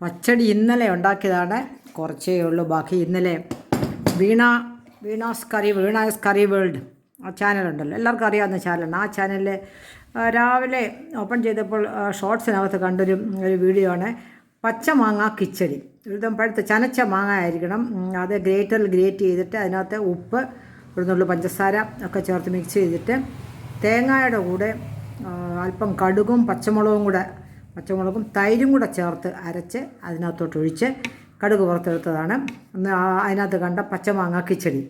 പച്ചടി ഇന്നലെ ഉണ്ടാക്കിയതാണ്, കുറച്ചേ ഉള്ളൂ. ബാക്കി ഇന്നലെ വീണാസ് കറി വേൾഡ് ആ ചാനലുണ്ടല്ലോ, എല്ലാവർക്കും അറിയാവുന്ന ചാനലാണ്. ആ ചാനലിൽ രാവിലെ ഓപ്പൺ ചെയ്തപ്പോൾ ഷോർട്സിനകത്ത് കണ്ടൊരു വീഡിയോ ആണ്. പച്ചമാങ്ങ കിച്ചടി. ഒരുവിധം പഴുത്ത ചനച്ച മാങ്ങ ആയിരിക്കണം. അത് ഗ്രേറ്ററിൽ ഗ്രേറ്റ് ചെയ്തിട്ട് അതിനകത്ത് ഉപ്പ്, ഒരു നുള്ളു പഞ്ചസാര ഒക്കെ ചേർത്ത് മിക്സ് ചെയ്തിട്ട് തേങ്ങയുടെ കൂടെ അല്പം കടുകും പച്ചമുളകും തൈരും കൂടെ ചേർത്ത് അരച്ച് അതിനകത്തോട്ട് ഒഴിച്ച് കടുക് പുറത്തെടുത്തതാണ് അതിനകത്ത് കണ്ട പച്ചമാങ്ങ കിച്ചടി.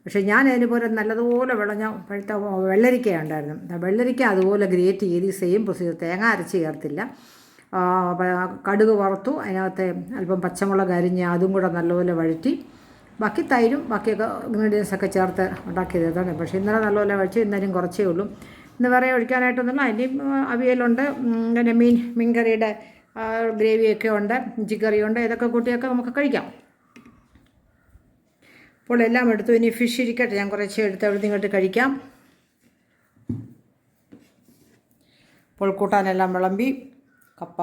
പക്ഷേ ഞാൻ അതിനുപോലെ നല്ലതുപോലെ വിളഞ്ഞ പഴുത്ത വെള്ളരിക്ക ഉണ്ടായിരുന്നു. വെള്ളരിക്ക അതുപോലെ ഗ്രേറ്റ് ചെയ്ത് സെയിം പ്രൊസീജിയർ, തേങ്ങ അരച്ച് ചേർത്തില്ല. കടുക് വറുത്തു, അതിനകത്ത് അല്പം പച്ചമുളക് അരിഞ്ഞ് അതും കൂടെ നല്ലപോലെ വഴറ്റി ബാക്കി തൈരും ബാക്കിയൊക്കെ ഇൻഗ്രീഡിയൻസൊക്കെ ചേർത്ത് ഉണ്ടാക്കിയതാണ്. പക്ഷേ ഇന്നലെ നല്ലപോലെ വഴിച്ച്, ഇന്നലെയും കുറച്ചേ ഉള്ളൂ. ഇന്ന് വേറെ ഒഴിക്കാനായിട്ടൊന്നുമില്ല. അതിൻ്റെയും അവിയലുണ്ട്, പിന്നെ മീൻ കറിയുടെ ഗ്രേവിയൊക്കെ ഉണ്ട്, ഇഞ്ചിക്കറിയുണ്ട്. ഇതൊക്കെ കൂട്ടിയൊക്കെ നമുക്ക് കഴിക്കാം. അപ്പോൾ എല്ലാം എടുത്തു. ഇനി ഫിഷ് ഇരിക്കട്ടെ, ഞാൻ കുറച്ച് എടുത്ത് എവിടെ ഇങ്ങോട്ട് കഴിക്കാം. അപ്പോൾ കൂട്ടാനെല്ലാം വിളമ്പി. കപ്പ,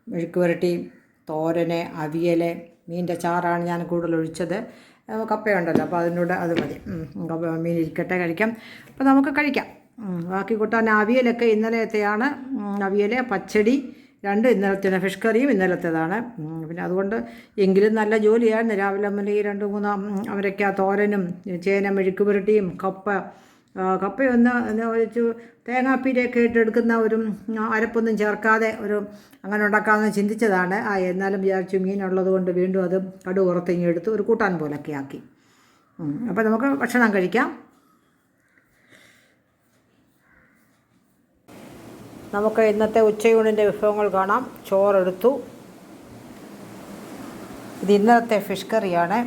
മെഴുക്ക് പുരട്ടി, തോരന്, അവിയൽ, മീനിൻ്റെ ചാറാണ് ഞാൻ കൂടുതൽ ഒഴിച്ചത്. കപ്പയുണ്ടല്ലോ, അപ്പോൾ അതിനോട് അത് മതി. മീൻ ഇരിക്കട്ടെ, കഴിക്കാം. അപ്പോൾ നമുക്ക് കഴിക്കാം. ബാക്കി കൂട്ടാൻ അവിയലൊക്കെ ഇന്നലത്തെയാണ്. അവിയൽ, പച്ചടി രണ്ട് ഇന്നലത്തെ, ഫിഷ് കറിയും ഇന്നലത്തേതാണ്. പിന്നെ അതുകൊണ്ട് എങ്കിലും നല്ല ജോലിയായിരുന്നു. രാവിലെ മുതൽ ഈ 2-3 അവരൊക്കെ തോരനും ചേന മെഴുക്ക് പുരട്ടിയും കപ്പയൊന്ന് ഒഴിച്ച് തേങ്ങാപ്പീരയൊക്കെ ഇട്ടെടുക്കുന്ന ഒരു അരപ്പൊന്നും ചേർക്കാതെ അങ്ങനെ ഉണ്ടാക്കാമെന്ന് ചിന്തിച്ചതാണ്. എന്നാലും വിചാരിച്ചു മീനുള്ളത് കൊണ്ട് വീണ്ടും അത് കടുക് പുറത്തിങ്ങി എടുത്ത് ഒരു കൂട്ടാൻ പോലൊക്കെ ആക്കി. അപ്പോൾ നമുക്ക് ഭക്ഷണം കഴിക്കാം. നമുക്ക് ഇന്നത്തെ ഉച്ചയൂണിൻ്റെ വിഭവങ്ങൾ കാണാം. ചോറെടുത്തു. ഇത് ഇന്നലത്തെ ഫിഷ് കറിയാണ്.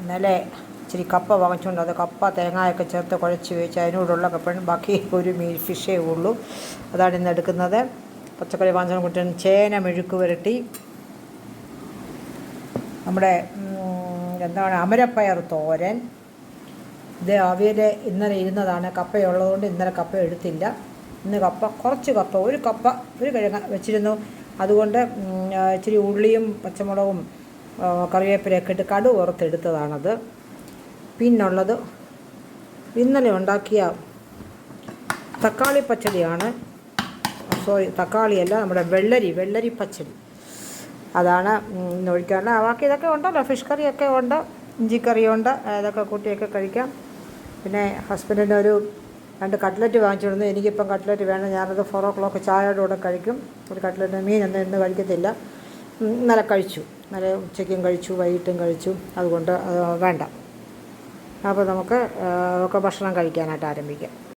ഇന്നലെ ഇച്ചിരി കപ്പ വാങ്ങിച്ചുകൊണ്ട് അത് കപ്പ തേങ്ങയൊക്കെ ചേർത്ത് കുഴച്ച് വെച്ച് അതിനോടുള്ള കപ്പയും ബാക്കി ഒരു ഫിഷേ ഉള്ളൂ. അതാണ് ഇന്ന് എടുക്കുന്നത്. പച്ചക്കറി വാങ്ങിച്ചാൽ കുട്ടിന് ചേന മെഴുക്ക് പുരട്ടി, നമ്മുടെ അമരപ്പയർ തോരൻ. ഇത് അവിയൽ ഇന്നലെ ഇരുന്നതാണ്. കപ്പയുള്ളതുകൊണ്ട് ഇന്നലെ കപ്പ എടുത്തില്ല. ഇന്ന് കുറച്ച് കപ്പ ഒരു കിഴങ്ങ് വെച്ചിരുന്നു. അതുകൊണ്ട് ഇച്ചിരി ഉള്ളിയും പച്ചമുളകും കറിവേപ്പിലയൊക്കെ ഇട്ട് കടുക് പുറത്തെടുത്തതാണത്. പിന്നുള്ളത് ഇന്നലെ ഉണ്ടാക്കിയ തക്കാളി പച്ചടിയാണ്. തക്കാളിയല്ല, നമ്മുടെ വെള്ളരി പച്ചടി. അതാണ് ഇന്ന് ഒഴിക്കാറുള്ളത്. ബാക്കി ഇതൊക്കെ ഉണ്ടല്ലോ, ഫിഷ് കറിയൊക്കെ ഉണ്ട്, ഇഞ്ചിക്കറിയുണ്ട്. ഇതൊക്കെ കൂട്ടിയൊക്കെ കഴിക്കാം. പിന്നെ ഹസ്ബൻഡിന് 2 കട്ട്ലറ്റ് വാങ്ങിച്ചിരുന്നു. എനിക്കിപ്പം കട്ട്ലറ്റ് വേണം. ഞാനത് 4 o'clock ചായയുടെ കൂടെ കഴിക്കും. ഒരു കട്ട്ലറ്റ്. മീനൊന്നും ഇന്ന് കഴിക്കത്തില്ല. ഇന്നലെ കഴിച്ചു. ഇന്നലെ ഉച്ചയ്ക്കും കഴിച്ചു, വൈകിട്ടും കഴിച്ചു. അതുകൊണ്ട് വേണ്ട. അപ്പോൾ നമുക്ക് ഭക്ഷണം കഴിക്കാനായിട്ട് ആരംഭിക്കാം.